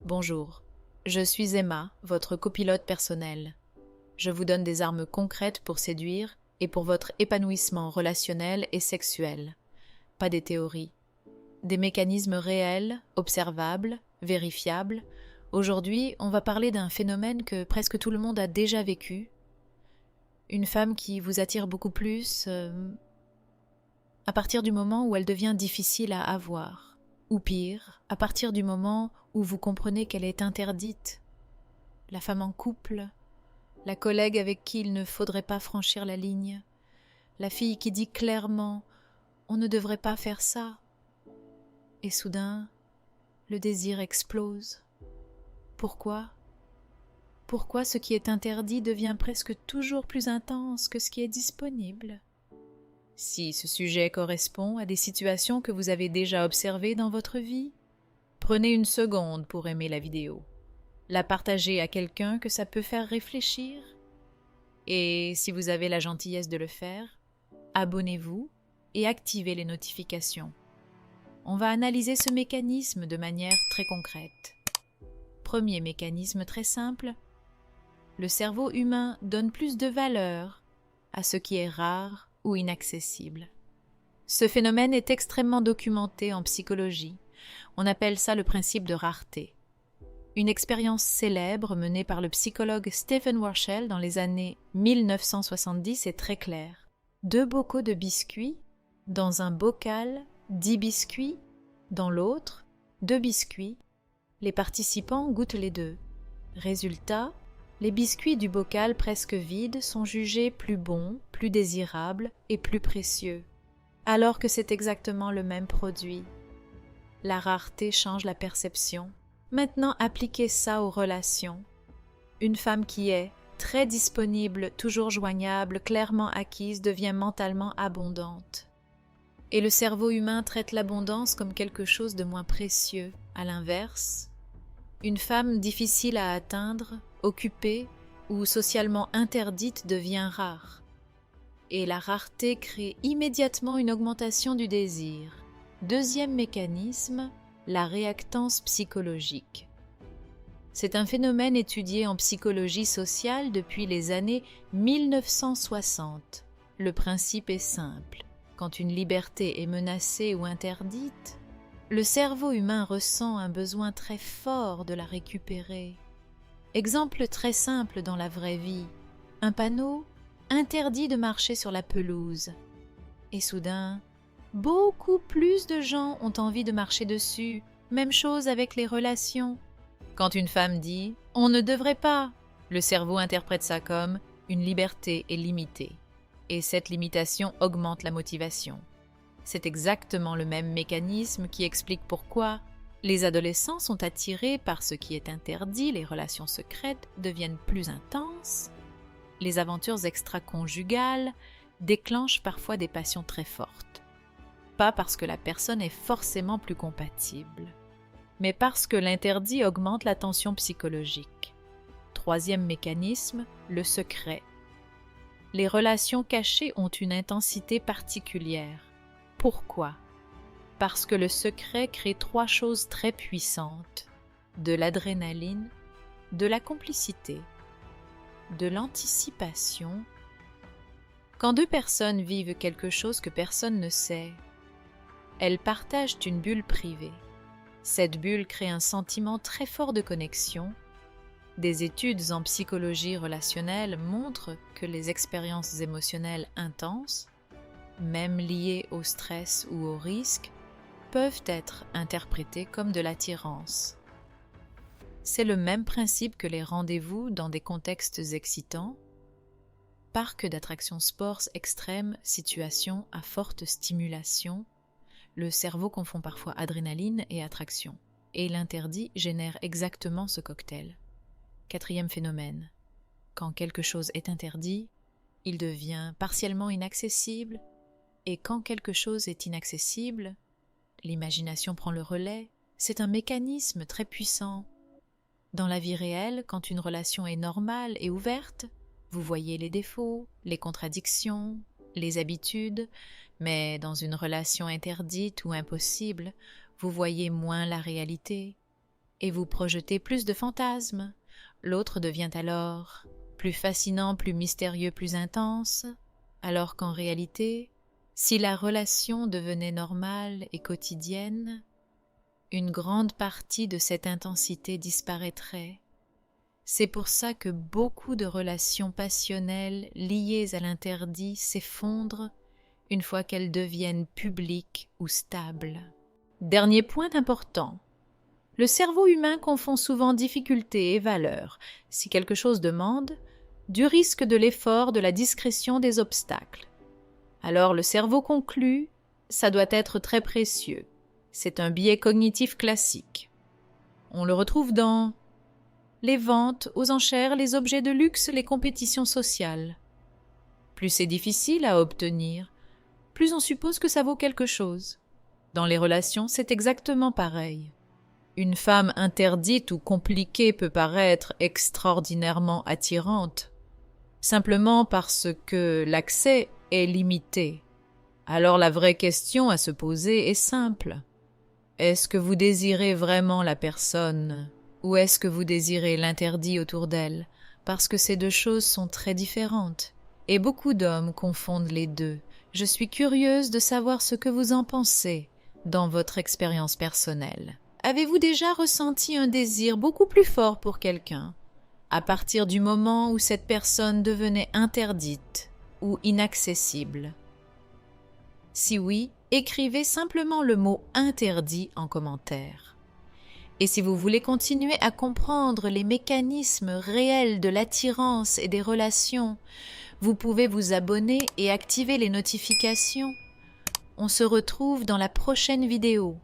Bonjour, je suis Emma, votre copilote personnel. Je vous donne des armes concrètes pour séduire et pour votre épanouissement relationnel et sexuel. Pas des théories. Des mécanismes réels, observables, vérifiables. Aujourd'hui, on va parler d'un phénomène que presque tout le monde a déjà vécu. Une femme qui vous attire beaucoup plus à partir du moment où elle devient difficile à avoir. Ou pire, à partir du moment où vous comprenez qu'elle est interdite. La femme en couple, la collègue avec qui il ne faudrait pas franchir la ligne, la fille qui dit clairement « on ne devrait pas faire ça ». Et soudain, le désir explose. Pourquoi ? Pourquoi ce qui est interdit devient presque toujours plus intense que ce qui est disponible ? Si ce sujet correspond à des situations que vous avez déjà observées dans votre vie, prenez une seconde pour aimer la vidéo, la partager à quelqu'un que ça peut faire réfléchir, et si vous avez la gentillesse de le faire, abonnez-vous et activez les notifications. On va analyser ce mécanisme de manière très concrète. Premier mécanisme très simple, le cerveau humain donne plus de valeur à ce qui est rare ou inaccessible. Ce phénomène est extrêmement documenté en psychologie. On appelle ça le principe de rareté. Une expérience célèbre menée par le psychologue Stephen Warshall dans les années 1970 est très claire. 2 bocaux de biscuits, dans un bocal, 10 biscuits, dans l'autre, 2 biscuits. Les participants goûtent les deux. Résultat, les biscuits du bocal presque vide sont jugés plus bons, plus désirables et plus précieux, alors que c'est exactement le même produit. La rareté change la perception. Maintenant, appliquez ça aux relations. Une femme qui est très disponible, toujours joignable, clairement acquise, devient mentalement abondante. Et le cerveau humain traite l'abondance comme quelque chose de moins précieux. À l'inverse, une femme difficile à atteindre, occupée ou socialement interdite devient rare. Et la rareté crée immédiatement une augmentation du désir. Deuxième mécanisme, la réactance psychologique. C'est un phénomène étudié en psychologie sociale depuis les années 1960. Le principe est simple. Quand une liberté est menacée ou interdite, le cerveau humain ressent un besoin très fort de la récupérer. Exemple très simple dans la vraie vie. Un panneau interdit de marcher sur la pelouse. Et soudain, beaucoup plus de gens ont envie de marcher dessus. Même chose avec les relations. Quand une femme dit « on ne devrait pas », le cerveau interprète ça comme « une liberté est limitée ». Et cette limitation augmente la motivation. C'est exactement le même mécanisme qui explique pourquoi les adolescents sont attirés par ce qui est interdit, les relations secrètes deviennent plus intenses, les aventures extra-conjugales déclenchent parfois des passions très fortes. Pas parce que la personne est forcément plus compatible, mais parce que l'interdit augmente la tension psychologique. Troisième mécanisme, le secret. Les relations cachées ont une intensité particulière. Pourquoi ? Parce que le secret crée 3 choses très puissantes, de l'adrénaline, de la complicité, de l'anticipation. Quand 2 personnes vivent quelque chose que personne ne sait, elles partagent une bulle privée. Cette bulle crée un sentiment très fort de connexion. Des études en psychologie relationnelle montrent que les expériences émotionnelles intenses, même liées au stress ou au risque, peuvent être interprétées comme de l'attirance. C'est le même principe que les rendez-vous dans des contextes excitants, parcs d'attractions sports extrêmes, situations à forte stimulation. Le cerveau confond parfois adrénaline et attraction, et l'interdit génère exactement ce cocktail. Quatrième phénomène, quand quelque chose est interdit, il devient partiellement inaccessible, et quand quelque chose est inaccessible, l'imagination prend le relais. C'est un mécanisme très puissant. Dans la vie réelle, quand une relation est normale et ouverte, vous voyez les défauts, les contradictions, les habitudes, mais dans une relation interdite ou impossible, vous voyez moins la réalité. et vous projetez plus de fantasmes. L'autre devient alors plus fascinant, plus mystérieux, plus intense, alors qu'en réalité, si la relation devenait normale et quotidienne, une grande partie de cette intensité disparaîtrait. C'est pour ça que beaucoup de relations passionnelles liées à l'interdit s'effondrent une fois qu'elles deviennent publiques ou stables. Dernier point important. Le cerveau humain confond souvent difficulté et valeur. Si quelque chose demande, du risque, de l'effort, de la discrétion, des obstacles. Alors le cerveau conclut, ça doit être très précieux. C'est un biais cognitif classique. On le retrouve dans les ventes, aux enchères, les objets de luxe, les compétitions sociales. Plus c'est difficile à obtenir, plus on suppose que ça vaut quelque chose. Dans les relations, c'est exactement pareil. Une femme interdite ou compliquée peut paraître extraordinairement attirante, simplement parce que l'accès est limité. Alors la vraie question à se poser est simple. Est-ce que vous désirez vraiment la personne, ou est-ce que vous désirez l'interdit autour d'elle? Parce que ces deux choses sont très différentes, et beaucoup d'hommes confondent les deux. Je suis curieuse de savoir ce que vous en pensez dans votre expérience personnelle. Avez-vous déjà ressenti un désir beaucoup plus fort pour quelqu'un, à partir du moment où cette personne devenait interdite ou inaccessible? Si oui, écrivez simplement le mot « interdit » en commentaire. Et si vous voulez continuer à comprendre les mécanismes réels de l'attirance et des relations, vous pouvez vous abonner et activer les notifications. On se retrouve dans la prochaine vidéo.